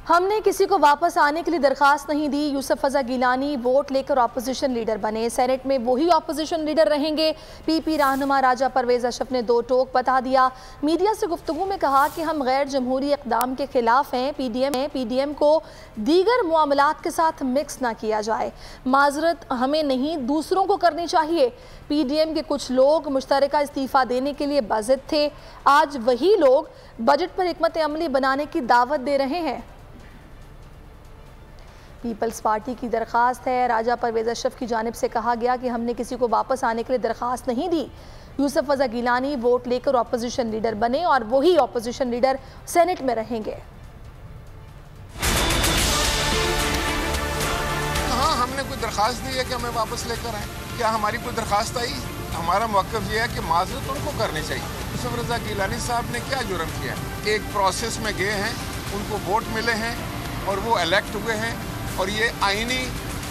हमने किसी को वापस आने के लिए दरखास्त नहीं दी। यूसुफ रज़ा गिलानी वोट लेकर अपोजिशन लीडर बने, सेनेट में वही अपोजिशन लीडर रहेंगे। पीपी रहनुमा राजा परवेज अशरफ ने दो टोक बता दिया। मीडिया से गुफ्तगू में कहा कि हम गैर जमहूरी इक़दाम के खिलाफ हैं। पीडीएम को दीगर मामलात के साथ मिक्स ना किया जाए। माजरत हमें नहीं दूसरों को करनी चाहिए। पीडीएम के कुछ लोग मुश्तरका इस्तीफ़ा देने के लिए बाज़िद थे, आज वही लोग बजट पर हिकमत अमली बनाने की दावत दे रहे हैं। पीपल्स पार्टी की दरख्वास्त है। राजा परवेज अशरफ की जानिब से कहा गया कि हमने किसी को वापस आने के लिए दरख्वास्त नहीं दी। यूसुफ रज़ा गिलानी वोट लेकर अपोजिशन लीडर बने और वही अपोजिशन लीडर सेनेट में रहेंगे। हाँ, हमने कोई दरख्वास्त दी है कि हमें वापस लेकर आए? क्या हमारी कोई दरख्वास्त आई? हमारा मौक़िफ़ ये है कि माज़रत उनको करनी चाहिए। यूसुफ रज़ा गिलानी साहब ने क्या जुर्म किया? एक प्रोसेस में गए हैं, उनको वोट मिले हैं और वो इलेक्ट हुए हैं और ये आईनी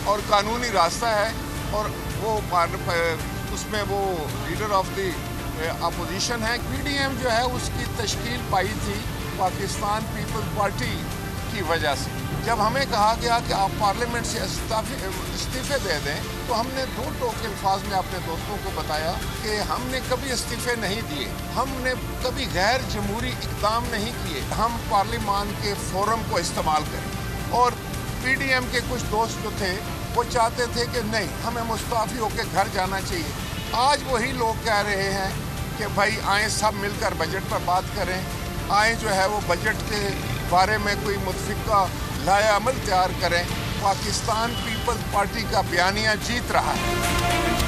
और कानूनी रास्ता है। और वो उसमें वो लीडर ऑफ द अपोजिशन है। पीडीएम जो है उसकी तश्कील पाई थी पाकिस्तान पीपल्स पार्टी की वजह से। जब हमें कहा गया कि आप पार्लियामेंट से इस्तीफ़े दे दें, तो हमने दो टोक अल्फाज में अपने दोस्तों को बताया कि हमने कभी इस्तीफ़े नहीं दिए, हमने कभी गैर जमहूरी इक़दाम नहीं किए। हम पार्लियामान के फोरम को इस्तेमाल करें। और पीडीएम के कुछ दोस्त जो थे वो चाहते थे कि नहीं, हमें मुस्तफ़ी होकर घर जाना चाहिए। आज वही लोग कह रहे हैं कि भाई आए सब मिलकर बजट पर बात करें, आए जो है वो बजट के बारे में कोई मुतफ़िका लाया अमल तैयार करें। पाकिस्तान पीपल्स पार्टी का बयानिया जीत रहा है।